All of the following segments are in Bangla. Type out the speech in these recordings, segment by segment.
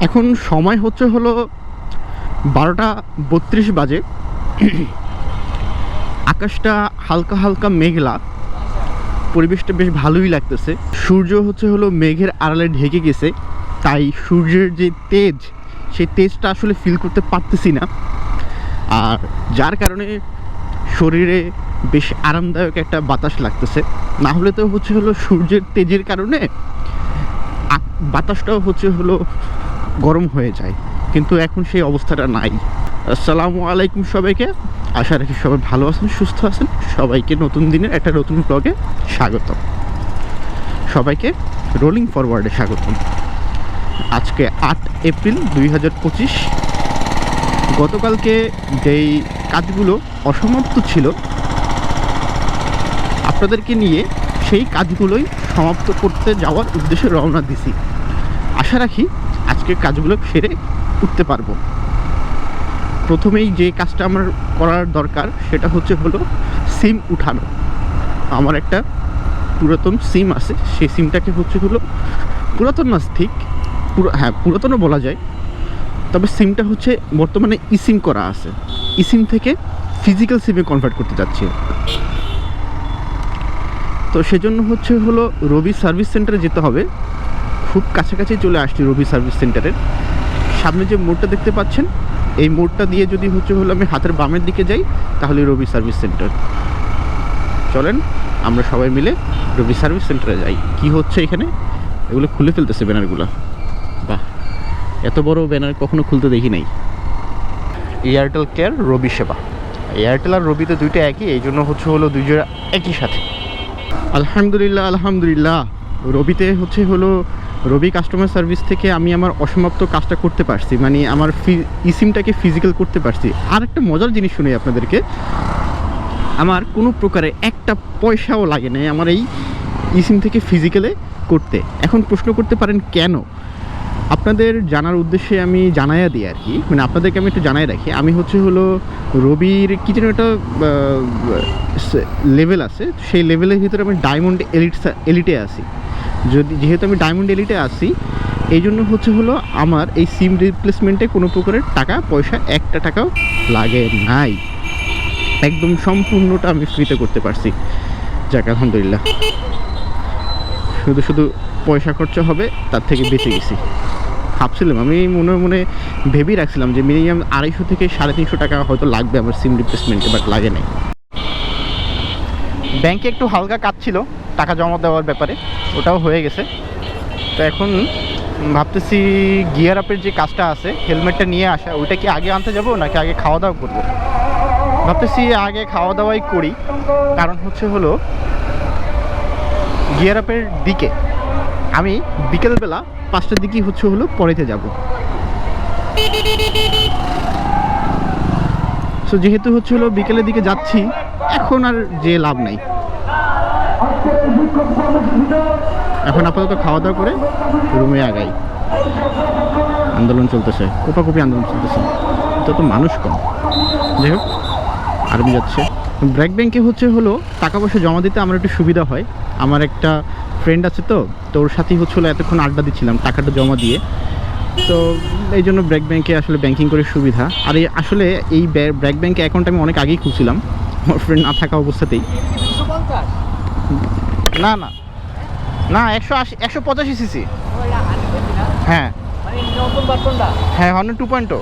এখন সময় হচ্ছে হলো 12:32 বাজে। আকাশটা হালকা হালকা মেঘলা, পরিবেশটা বেশ ভালোই লাগতেছে। সূর্য হচ্ছে হলো মেঘের আড়ালে ঢেকে গেছে, তাই সূর্যের যে তেজ, সেই তেজটা আসলে ফিল করতে পারতেছি না। আর যার কারণে শরীরে বেশ আরামদায়ক একটা বাতাস লাগতেছে। না হলে তো হচ্ছে হলো সূর্যের তেজের কারণে বাতাসটাও হচ্ছে হলো গরম হয়ে যায়, কিন্তু এখন সেই অবস্থাটা নাই। আসসালামু আলাইকুম সবাইকে, আশা রাখি সবাই ভালো আছেন, সুস্থ আছেন। সবাইকে নতুন দিনের একটা নতুন ব্লগে স্বাগতম, সবাইকে রোলিং ফরওয়ার্ডে স্বাগতম। আজকে 8 এপ্রিল 2025। গতকালকে যেই কাজগুলো অসমাপ্ত ছিল আপনাদেরকে নিয়ে, সেই কাজগুলোই সমাপ্ত করতে যাওয়ার উদ্দেশ্যে রওনা দিছি। আশা রাখি আজকের কাজগুলো সেরে উঠতে পারবো। প্রথমেই যে কাজটা আমার করার দরকার সেটা হচ্ছে হলো সিম উঠানো। আমার একটা পুরাতন সিম আছে, সেই সিমটাকে হচ্ছে হলো, পুরাতন না ঠিক, পুরাতনও বলা যায়, তবে সিমটা হচ্ছে বর্তমানে ইসিম করা আছে। ইসিম থেকে ফিজিক্যাল সিমে কনভার্ট করতে যাচ্ছি। তো সেজন্য হচ্ছে হলো রবি সার্ভিস সেন্টারে যেতে হবে। খুব কাছাকাছি চলে আসছি রবি সার্ভিস সেন্টারের। সামনে যে মোড়টা দেখতে পাচ্ছেন, এই মোড়টা দিয়ে যদি হচ্ছে হলো আমি হাতের বামের দিকে যাই, তাহলে রবি সার্ভিস সেন্টার। চলেন আমরা সবাই মিলে রবি সার্ভিস সেন্টারে যাই। কি হচ্ছে এখানে, এগুলো খুলে ফেলতেছে ব্যানারগুলো। বাহ, এত বড় ব্যানার কখনো খুলতে দেখি নাই। এয়ারটেল কেয়ার, রবি সেবা। এয়ারটেল আর রবিতে দুইটা একই, এই জন্য হচ্ছে হলো দুই জোড়া একই সাথে। আলহামদুলিল্লাহ আলহামদুলিল্লাহ, রবিতে হচ্ছে হলো রবি কাস্টমার সার্ভিস থেকে আমি আমার অসমাপ্ত কাজটা করতে পারছি, মানে আমার ইসিমটাকে ফিজিক্যাল করতে পারছি। আর একটা মজার জিনিস শুনি আপনাদেরকে, আমার কোনো প্রকারে একটা পয়সাও লাগে না আমার এই ইসিম থেকে ফিজিক্যালে করতে। এখন প্রশ্ন করতে পারেন কেন, আপনাদের জানার উদ্দেশ্যে আমি জানাইয়া দিই আর কি, মানে আপনাদেরকে আমি একটু জানাই রাখি। আমি হচ্ছে হলো রবির কি যেন একটা লেভেল আছে, সেই লেভেলের ভিতরে আমি ডায়মন্ড এলিটে আছি। যেহেতু আমি ডায়মন্ড এলিটে আছি, এই জন্য হচ্ছে হলো আমার এই সিম রিপ্লেসমেন্টে কোনো প্রকারের টাকা পয়সা একটা টাকাও লাগে নাই, একদম সম্পূর্ণটা আমি ফ্রিতে করতে পারছি। যাক আলহামদুলিল্লাহ, শুধু শুধু পয়সা খরচা হবে তার থেকে বেঁচে গেছি। ভাবছিলাম, আমি মনে মনে ভেবেই রাখছিলাম যে মিনিমাম 250 থেকে 350 টাকা হয়তো লাগবে আমার সিম রিপ্লেসমেন্টে, বাট লাগে নাই। ব্যাংকে একটু হালকা কাজ ছিল টাকা জমা দেওয়ার ব্যাপারে, ওটাও হয়ে গেছে। তো এখন ভাবতেছি গিয়ার আপের যে কাজটা আছে, হেলমেটটা নিয়ে আসা, ওইটা কি আগে আনতে যাবো নাকি আগে খাওয়া দাওয়া করবো। ভাবতেছি আগে খাওয়া দাওয়াই করি, কারণ হচ্ছে হলো গিয়ার আপের দিকে আমি বিকেলবেলা 5টার দিকেই হচ্ছে হলো পরেতে যাব। সো যেহেতু হচ্ছে হলো বিকেলের দিকে যাচ্ছি, এখন আর যে লাভ নাই। এখন আপাতত খাওয়া দাওয়া করে রুমে আগাই। আন্দোলন চলতেছে, কোপাকুপি আন্দোলন চলতেছে, তো মানুষ কম। যাই হোক, আর্মি যাচ্ছে। ব্র্যাক ব্যাংকে হচ্ছে হলো টাকা পয়সা জমা দিতে আমার একটু সুবিধা হয়। আমার একটা ফ্রেন্ড আছে, তো ওর সাথেই হচ্ছে হলো এতক্ষণ আড্ডা দিচ্ছিলাম টাকাটা জমা দিয়ে। তো এই জন্য ব্র্যাক ব্যাংকে আসলে ব্যাংকিং করে সুবিধা। আর আসলে এই ব্র্যাক ব্যাংকে অ্যাকাউন্ট আমি অনেক আগেই খুলছিলাম, আমার ফ্রেন্ড না থাকা অবস্থাতেই। না না না, 185 সিসি। হ্যাঁ হ্যাঁ, 2.0।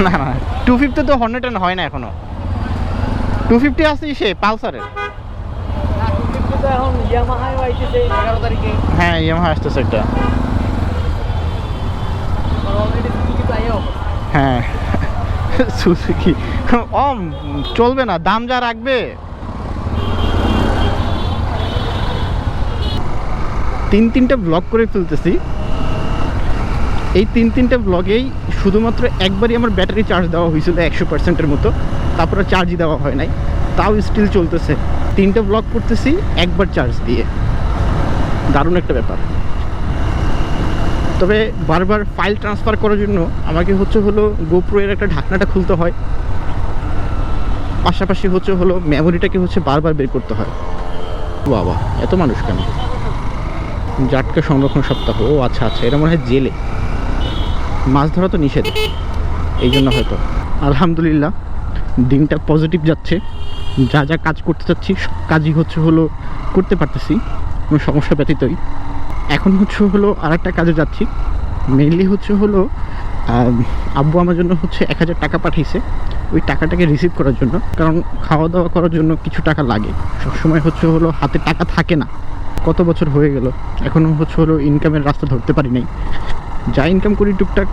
না না, 250 তো 100 হয় না এখনো। 250 আছে সে পালসারের। হ্যাঁ, ইয়ামাহা আসতেছে একটা। হ্যাঁ, সুজুকি চলবে না, দাম যা রাখবে। 3-3টা ব্লগ করে ফেলতেছি। এই 3-3টা ব্লগেই শুধুমাত্র একবারই আমার ব্যাটারি চার্জ দেওয়া হয়েছিল 100%-এর মতো, তারপরে চার্জই দেওয়া হয় নাই, তাও স্টিল চলতেছে। 3টা ব্লগ করতেছি একবার চার্জ দিয়ে, দারুণ একটা ব্যাপার। তবে বারবার ফাইল ট্রান্সফার করার জন্য আমাকে হচ্ছে হলো গোপ্রো এর একটা ঢাকনাটা খুলতে হয়, পাশাপাশি হচ্ছে হলো মেমোরিটাকে হচ্ছে বারবার বের করতে হয়। বাবা, এত মানুষ কেন? জাটকা সংরক্ষণ সপ্তাহ, ও আচ্ছা আচ্ছা, এটা মনে হয় জেলে মাছ ধরা তো নিষেধ, এই জন্য হয়তো। আলহামদুলিল্লাহ দিনটা পজিটিভ যাচ্ছে, যা যা কাজ করতে চাচ্ছি সব কাজই করতে পারতেছি কোনো সমস্যা ব্যতীতই। এখন আর একটা কাজে যাচ্ছি, মেইনলি আব্বু আমার জন্য 1000 টাকা পাঠিয়েছে, ওই টাকাটাকে রিসিভ করার জন্য। কারণ খাওয়া দাওয়া করার জন্য কিছু টাকা লাগে, সবসময় হাতে টাকা থাকে না। কত বছর হয়ে গেল এখনও ইনকামের রাস্তা ধরতে পারি নাই। যা ইনকাম করি টুকটাক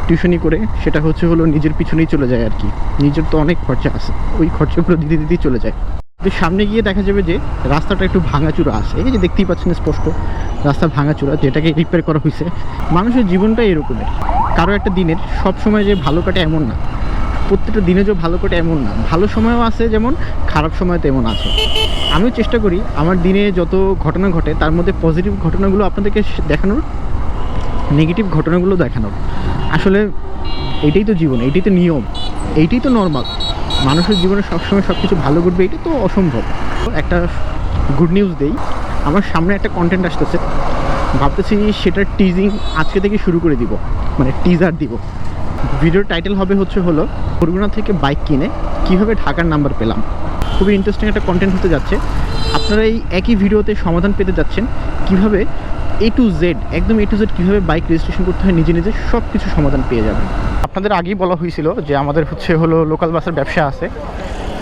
টিউশনি করে, সেটা নিজের পিছনেই চলে যায় আর কি। নিজের তো অনেক খরচা আছে, ওই খরচাগুলো দিতে দিতেই চলে যায়। তো সামনে গিয়ে দেখা যাবে যে রাস্তাটা একটু ভাঙাচুরা আছে, এই যে দেখতেই পাচ্ছেন স্পষ্ট রাস্তা ভাঙাচুরা, যেটাকে রিপেয়ার করা হয়েছে। মানুষের জীবনটা এরকমের, কারো একটা দিনের সব সময় যে ভালো কাটে এমন না, প্রত্যেকটা দিনে যে ভালো কাটে এমন না। ভালো সময়ও আছে যেমন, খারাপ সময় তেমন আছে। আমিও চেষ্টা করি আমার দিনে যত ঘটনা ঘটে তার মধ্যে পজিটিভ ঘটনাগুলো আপনাদেরকে দেখানোর, নেগেটিভ ঘটনাগুলো দেখানোর। আসলে এইটাই তো জীবন, এইটাই তো নিয়ম, এইটাই তো নর্মাল। মানুষের জীবনে সবসময় সব কিছু ভালো ঘটবে এটা তো অসম্ভব। একটা গুড নিউজ দেই, আমার সামনে একটা কন্টেন্ট আসতেছে, ভাবতেছি সেটার টিজিং আজকে থেকে শুরু করে দিব, মানে টিজার দিব। ভিডিওর টাইটেল হবে বরগুনা থেকে বাইক কিনে কীভাবে ঢাকার নাম্বার পেলাম। খুবই ইন্টারেস্টিং একটা কন্টেন্ট হতে যাচ্ছে। আপনারা এই একই ভিডিওতে সমাধান পেতে যাচ্ছেন কীভাবে A to Z, একদম A to Z কীভাবে বাইক রেজিস্ট্রেশন করতে হয়, নিজে নিজে সব কিছু সমাধান পেয়ে যাবেন। আপনাদের আগেই বলা হয়েছিল যে আমাদের লোকাল বাসের ব্যবসা আছে,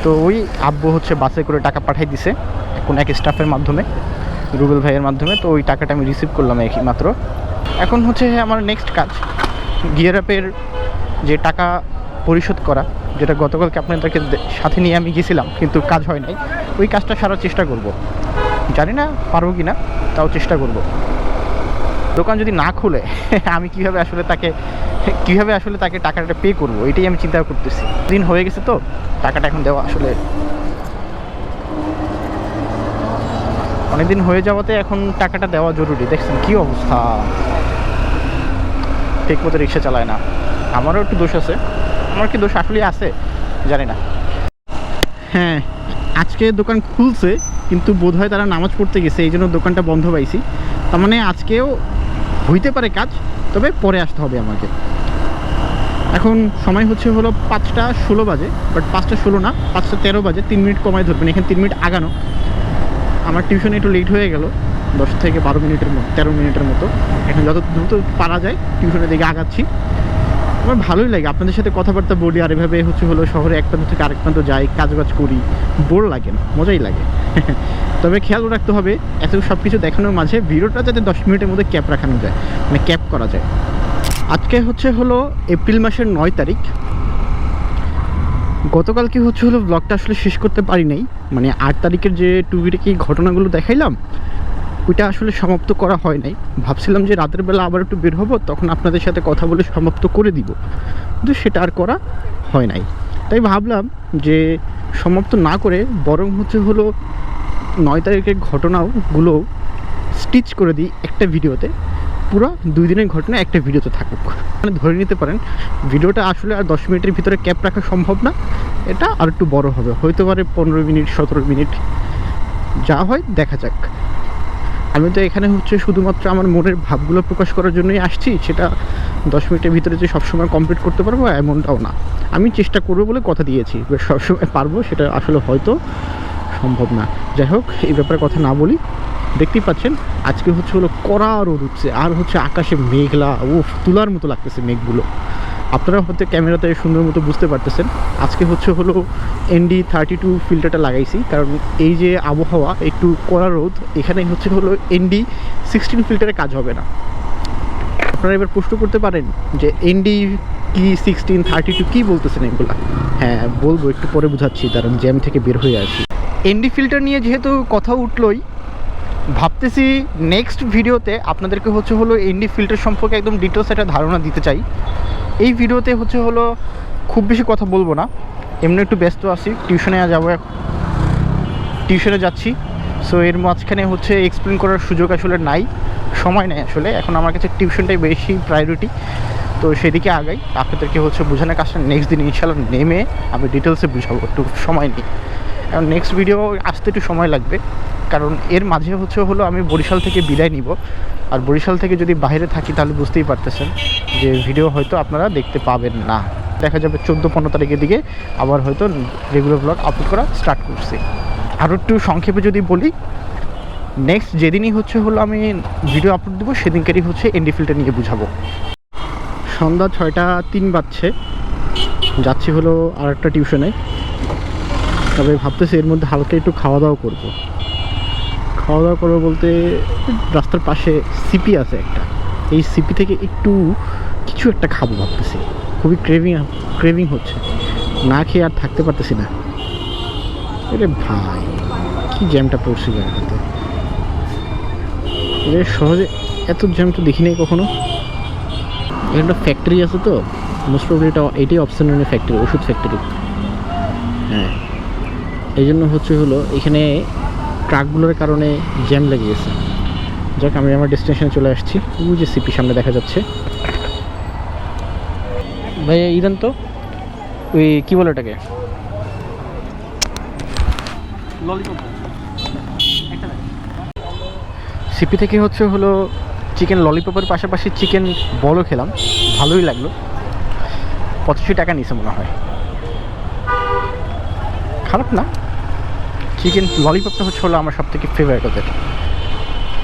তো ওই আব্বু বাসে করে টাকা পাঠিয়ে দিছে এখন এক স্টাফের মাধ্যমে, রুবেল ভাইয়ের মাধ্যমে। তো ওই টাকাটা আমি রিসিভ করলাম একই মাত্র। এখন আমার নেক্সট কাজ গিয়ার আপের যে টাকা পরিশোধ করা, যেটা গতকালকে আপনাদেরকে সাথে নিয়ে আমি গেছিলাম কিন্তু কাজ হয় নাই, ওই কাজটা সারার চেষ্টা করব। জানি না পারবো কি না, তাও চেষ্টা করব। দোকান যদি না খুলে আমি কীভাবে তাকে টাকাটা পে করবো, এটাই আমি চিন্তা করতেছি। দিন হয়ে গেছে তো, টাকাটা এখন দেওয়া অনেকদিন হয়ে যাওয়াতে এখন টাকাটা দেওয়া জরুরি। দেখছেন কী অবস্থা, ঠিক মতো রিক্সা চালায় না। আমারও একটু দোষ আছে, আমার কি দোষ আসলেই আছে জানি না। হ্যাঁ, আজকে দোকান খুলছে কিন্তু বোধহয় তারা নামাজ পড়তে গেছে, এই জন্য দোকানটা বন্ধ পাইছি। তার মানে আজকেও হইতে পারে কাজ, তবে পরে আসতে হবে আমাকে। এখন সময় 5:16 বাজে, বাট 5:16 না, 5:13 বাজে। 3 মিনিট কমায় ধরবেন, এখানে 3 মিনিট আগানো। আমার টিউশনে একটু লেট হয়ে গেল, 10 থেকে 12 মিনিটের মতো, 13 মিনিটের মতো। এখন যত দ্রুত পারা যায় টিউশনের দিকে আগাচ্ছি। আমার ভালোই লাগে আপনাদের সাথে কথাবার্তা বলি, আর এভাবে শহরে এক প্রান্ত থেকে আরেক প্রান্ত যাই, কাজবাজ করি, বোর লাগে না, মজাই লাগে। তবে খেয়াল রাখতে হবে এত সব কিছু দেখানোর মাঝে ভিডিওটা যাতে 10 মিনিটের মধ্যে ক্যাপ রাখানো যায়, মানে ক্যাপ করা যায়। আজকে এপ্রিল মাসের 9 তারিখ। গতকালকে ব্লগটা আসলে শেষ করতে পারি নাই, মানে 8 তারিখের যে টুবিতে কি ঘটনাগুলো দেখাইলাম ওইটা আসলে সমাপ্ত করা হয় নাই। ভাবছিলাম যে রাতের বেলা আবার একটু বের হবো, তখন আপনাদের সাথে কথা বলে সমাপ্ত করে দিব, কিন্তু সেটা আর করা হয় নাই। তাই ভাবলাম যে সমাপ্ত না করে বরং 9 তারিখের ঘটনাগুলো স্টিচ করে দিই একটা ভিডিওতে, পুরো 2 দিনের ঘটনা একটা ভিডিওতে থাকুক। মানে ধরে নিতে পারেন ভিডিওটা আসলে আর 10 মিনিটের ভিতরে ক্যাপ রাখা সম্ভব না, এটা আর একটু বড় হবে, হয়তো পারে 15 মিনিট 17 মিনিট, যা হয় দেখা যাক। আমি তো এখানে শুধুমাত্র আমার মনের ভাবগুলো প্রকাশ করার জন্যই আসছি, সেটা 10 মিনিটের ভিতরে যে সবসময় কমপ্লিট করতে পারবো এমনটাও না। আমি চেষ্টা করবো বলে কথা দিয়েছি, সবসময় পারবো সেটা আসলে হয়তো সম্ভব না। যাই হোক, এই ব্যাপারে কথা না বলি। দেখতেই পাচ্ছেন আজকে কড়া রোদ উঠছে, আর আকাশে মেঘলা, তুলার মতো লাগতেছে মেঘগুলো। আপনারা হয়তো ক্যামেরাতে সুন্দর মতো বুঝতে পারতেছেন। আজকে ND32 ফিল্টারটা লাগাইছি, কারণ এই যে আবহাওয়া একটু কড়া রোদ, এখানে ND16 ফিল্টারে কাজ হবে না। আপনারা এবার প্রশ্ন করতে পারেন যে ND কি 16, 32 কী বলতেছেন এগুলা? হ্যাঁ বলবো, একটু পরে বুঝাচ্ছি, কারণ জ্যাম থেকে বের হয়ে আসি। ND ফিল্টার নিয়ে যেহেতু কথা উঠলই, ভাবতেছি নেক্সট ভিডিওতে আপনাদেরকে ND ফিল্টার সম্পর্কে একদম ডিটেলস একটা ধারণা দিতে চাই। এই ভিডিওতে খুব বেশি কথা বলবো না, এমনি একটু ব্যস্ত আছি, টিউশনে যাচ্ছি। সো এর মাঝখানে এক্সপ্লেন করার সুযোগ আসলে নাই, সময় নেই আসলে। এখন আমার কাছে টিউশনটাই বেশি প্রায়োরিটি, তো সেদিকে আগাই। আপনাদেরকে বোঝানোর কাজটা নেক্সট দিন ইনশাল্লাহ নেমে আমি ডিটেলসে বুঝাবো, একটু সময় নেই। এখন নেক্সট ভিডিও আসতে একটু সময় লাগবে, কারণ এর মাঝে হচ্ছে হলো আমি বরিশাল থেকে বিদায় নিব। আর বরিশাল থেকে যদি বাইরে থাকি তাহলে বুঝতেই পারতেছেন যে ভিডিও হয়তো আপনারা দেখতে পাবেন না। দেখা যাবে 14-15 তারিখের দিকে আবার হয়তো রেগুলার ব্লগ আপলোড করা স্টার্ট করছি। আরও একটু সংক্ষেপে যদি বলি, নেক্সট যেদিনই হচ্ছে হলো আমি ভিডিও আপলোড দেবো সেদিনকারই হচ্ছে এনডি ফিল্ডটা নিয়ে বুঝাবো। সন্ধ্যা 6:03 বাজছে, যাচ্ছি হলো আর একটা টিউশনে। তবে ভাবতেছি এর মধ্যে হালকা একটু খাওয়া দাওয়া করবো। খাওয়া দাওয়া করবো বলতে রাস্তার পাশে সিপি আছে একটা, এই সিপি থেকে একটু কিছু একটা খাবো ভাবতেছি। খুবই ক্রেভিং হচ্ছে, না খেয়ে আর থাকতে পারতেছি না। আরে ভাই কি জ্যামটা পড়ছি জায়গাতে, এর সহজে এত জ্যাম তো দেখি নাই কখনো। এখানে একটা ফ্যাক্টরি আছে তো, মোস্ট প্রবলি এটাই অপশনাল ফ্যাক্টরি, ওষুধ ফ্যাক্টরি। হ্যাঁ, এই জন্য হচ্ছে হলো এখানে ট্রাকগুলোর কারণে জ্যাম লেগে গেছে। যাক, আমি আমার ডেস্টিনেশনে চলে আসছি। ওই যে সিপি সামনে দেখা যাচ্ছে। ভাই ইদান তো ওই কী বলে ওটাকে, সিপি থেকে হচ্ছে হলো চিকেন ললিপপের পাশাপাশি চিকেন বলও খেলাম, ভালোই লাগলো। 85 টাকা নিছে মনে হয়, খারাপ না। চিকেন ললিপপটা হচ্ছে হলো আমার সবথেকে ফেভারিট, ওদের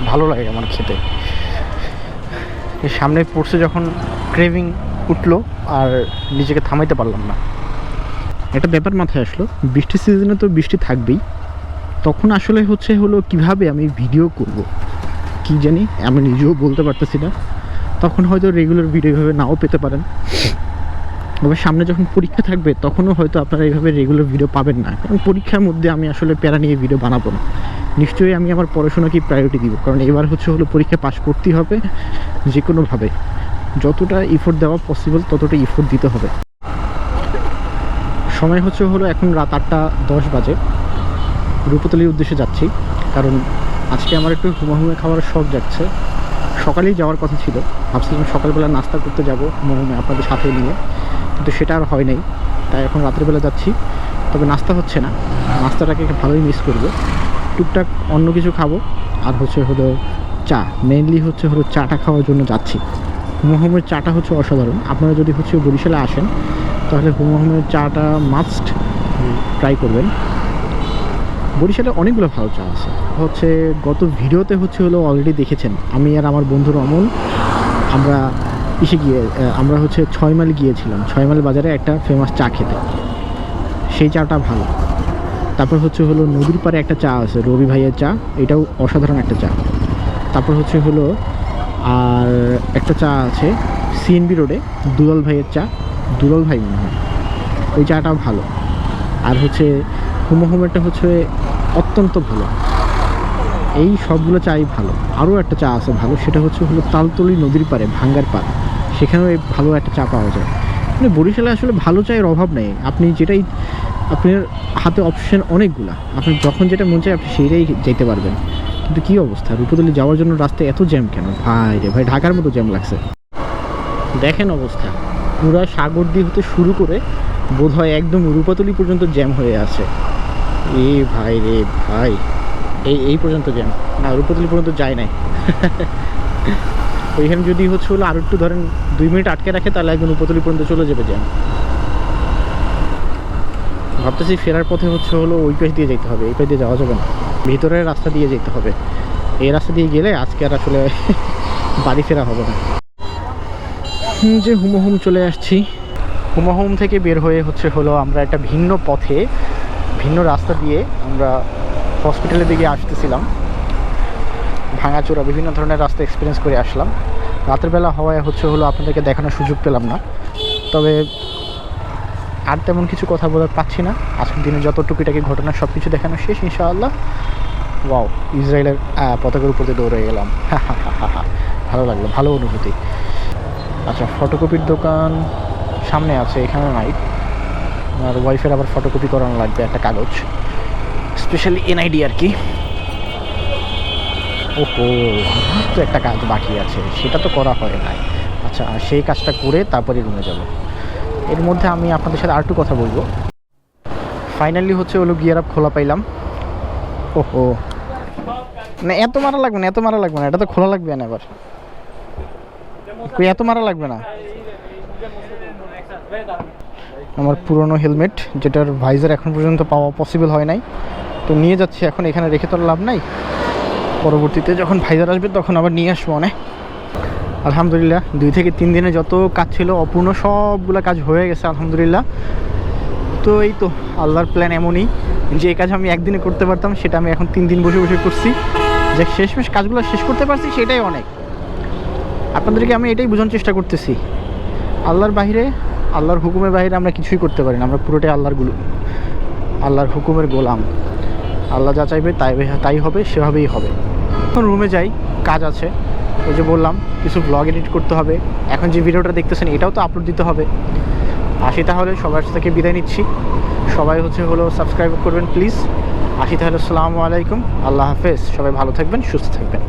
ভালো লাগে আমার খেতে। এর সামনে পড়ছে যখন ক্রেভিং উঠলো আর নিজেকে থামাইতে পারলাম না। একটা ব্যাপার মাথায় আসলো, বৃষ্টির সিজনে তো বৃষ্টি থাকবেই, তখন আসলে হচ্ছে হলো কিভাবে আমি ভিডিও করব কি জানি, আমি নিজেও বলতে পারতেছি না। তখন হয়তো রেগুলার ভিডিও এভাবে নাও পেতে পারেন। তবে সামনে যখন পরীক্ষা থাকবে তখনও হয়তো আপনারা এইভাবে রেগুলার ভিডিও পাবেন না, কারণ পরীক্ষার মধ্যে আমি আসলে প্যারা নিয়ে ভিডিও বানাবো না। নিশ্চয়ই আমি আমার পড়াশোনাকেই প্রায়োরিটি দিব, কারণ এবার হচ্ছে হলো পরীক্ষা পাস করতেই হবে যে কোনোভাবে। যতটা ইফোর্ট দেওয়া পসিবল ততটা ইফোর্ট দিতে হবে। সময় হচ্ছে হলো এখন রাত 8:10 বাজে। রূপতলির উদ্দেশ্যে যাচ্ছি, কারণ আজকে আমার একটু হুমাহুমে খাওয়ার শখ যাচ্ছে। সকালেই যাওয়ার কথা ছিল, ভাবছিলাম সকালবেলা নাস্তা করতে যাব হুমাহুমে আপনাদের সাথে নিয়ে, কিন্তু সেটা আর হয় নাই। তাই এখন রাতের বেলা যাচ্ছি। তবে নাস্তা হচ্ছে না, নাস্তাটাকে ভালোই মিস করবো। টুকটাক অন্য কিছু খাবো, আর হচ্ছে হলো চা, মেনলি হচ্ছে হলো চাটা খাওয়ার জন্য যাচ্ছি। হুমাহুমের চাটা হচ্ছে অসাধারণ। আপনারা যদি হচ্ছে বরিশালে আসেন তাহলে হুমাহুমের চাটা মাস্ট ট্রাই করবেন। বরিশালে অনেকগুলো ভালো চা আছে, হচ্ছে গত ভিডিওতে হচ্ছে হলো অলরেডি দেখেছেন। আমি আর আমার বন্ধু রমন আমরা আমরা হচ্ছে 6 মাইল গিয়েছিলাম। 6 মাইল বাজারে একটা ফেমাস চা খেতে, সেই চাটা ভালো। তারপর হচ্ছে হলো নদীর পাড়ে একটা চা আছে, রবি ভাইয়ের চা, এটাও অসাধারণ একটা চা। তারপর হচ্ছে হলো আর একটা চা আছে সিএনবি রোডে, দুলাল ভাইয়ের চা, দুলাল ভাই মনে হয়, ওই চাটাও ভালো। আর হচ্ছে হুমাহুমেরটা হচ্ছে অত্যন্ত ভালো। এই সবগুলো চাই ভালো। আরও একটা চা আছে ভালো, সেটা হচ্ছে হলো তালতলি নদীর পাড়ে ভাঙ্গার পাড়, সেখানেও এই ভালো একটা চা পাওয়া যায়। মানে বরিশালে আসলে ভালো চায়ের অভাব নেই। আপনি যেটাই, আপনার হাতে অপশন অনেকগুলা, আপনি যখন যেটা মন চায় আপনি সেইটাই যেতে পারবেন। কিন্তু কী অবস্থা, রূপতলি যাওয়ার জন্য রাস্তায় এত জ্যাম কেন ভাই রে ভাই, ঢাকার মতো জ্যাম লাগছে। দেখেন অবস্থা, পুরা সাগরদ্বীপ হতে শুরু করে বোধহয় একদম রূপতলি পর্যন্ত জ্যাম হয়ে আছে। এ ভাই রে ভাই, এই পর্যন্ত জ্যাম না, রূপতলি পর্যন্ত যায় নাই। ওইখানে যদি হচ্ছে হলো আর একটু ধরেন 2 মিনিট আটকে রাখে তাহলে একদম রূপতলি পর্যন্ত চলে যাবে জ্যাম। ভাবতেছি ফেরার পথে হচ্ছে হলো ওই পাশ দিয়ে যেতে হবে, এই পাশ দিয়ে যাওয়া যাবে না, ভিতরের রাস্তা দিয়ে যেতে হবে। এই রাস্তা দিয়ে গেলে আজকে আর আসলে বাড়ি ফেরা হবে না। যে হুমাহুম চলে আসছি। হুমাহুম থেকে বের হয়ে হচ্ছে হলো আমরা একটা ভিন্ন পথে, ভিন্ন রাস্তা দিয়ে আমরা হসপিটালের দিকে আসতেছিলাম। ভাঙাচোরা বিভিন্ন ধরনের রাস্তা এক্সপিরিয়েন্স করে আসলাম। রাতের বেলা হওয়ায় হচ্ছে হলো আপনাদেরকে দেখানোর সুযোগ পেলাম না। তবে আর তেমন কিছু কথা বলার পাচ্ছি না। আজকের দিনে যত টুকিটাকি ঘটনা সব কিছু দেখানো শেষ ইনশাআল্লাহ। ওয়াও, ইসরায়েলের পতাকার উপর দিয়ে দৌড়ে গেলাম, ভালো লাগলো, ভালো অনুভূতি। আচ্ছা, ফটোকপির দোকান সামনে আছে, এখানে নাই। আর ওয়াইফের আবার ফটোকপি করানো লাগবে একটা কাগজ, স্পেশালি এনআইডি আর কি। ওহো, আমার তো একটা কাজ বাকি আছে, সেটা তো করা হয় নাই। আচ্ছা, সেই কাজটা করে তারপরে রুমে যাব। এর মধ্যে আমি আপনাদের সাথে আরেকটু কথা বলবো। ফাইনালি হচ্ছে হলো গিয়ার আপ খোলা পাইলাম। ওহো, না এত মারা লাগবে না, এত মারা লাগবে না, এটা তো খোলা লাগবে না এবার। এত মারা লাগবে না। আমার পুরনো হেলমেট, যেটার ভাইজার এখন পর্যন্ত পাওয়া পসিবল হয় নাই, তো নিয়ে যাচ্ছি এখন। এখানে রেখে তো লাভ নাই, পরবর্তীতে যখন ভাইজার আসবে তখন আবার নিয়ে আসবো। অনেক আলহামদুলিল্লাহ 2 থেকে 3 দিনে যত কাজ ছিল অপূর্ণ সবগুলো কাজ হয়ে গেছে আলহামদুলিল্লাহ। তো এই তো আল্লাহর প্ল্যান এমনই যে এই কাজ আমি একদিনে করতে পারতাম সেটা আমি এখন 3 দিন বসে বসে করছি। যে শেষমেশ কাজগুলো শেষ করতে পারছি সেটাই অনেক। আপনাদেরকে আমি এটাই বোঝানোর চেষ্টা করতেছি, আল্লাহর বাইরে, আল্লাহর হুকুমের বাইরে আমরা কিছুই করতে পারি না। আমরা পুরোটাই আল্লাহর হুকুমের গোলাম। আল্লাহ যা চাইবে তাই হবে, সেভাবেই হবে। এখন রুমে যাই, কাজ আছে। ওই যে বললাম কিছু ব্লগ এডিট করতে হবে, এখন যে ভিডিওটা দেখতেছেন এটাও তো আপলোড দিতে হবে। আসি তাহলে, সবার থেকে বিদায় নিচ্ছি। সবাই সাবস্ক্রাইব করবেন প্লিজ। আসি তাহলে, আসসালামু আলাইকুম, আল্লাহ হাফেজ। সবাই ভালো থাকবেন, সুস্থ থাকবেন।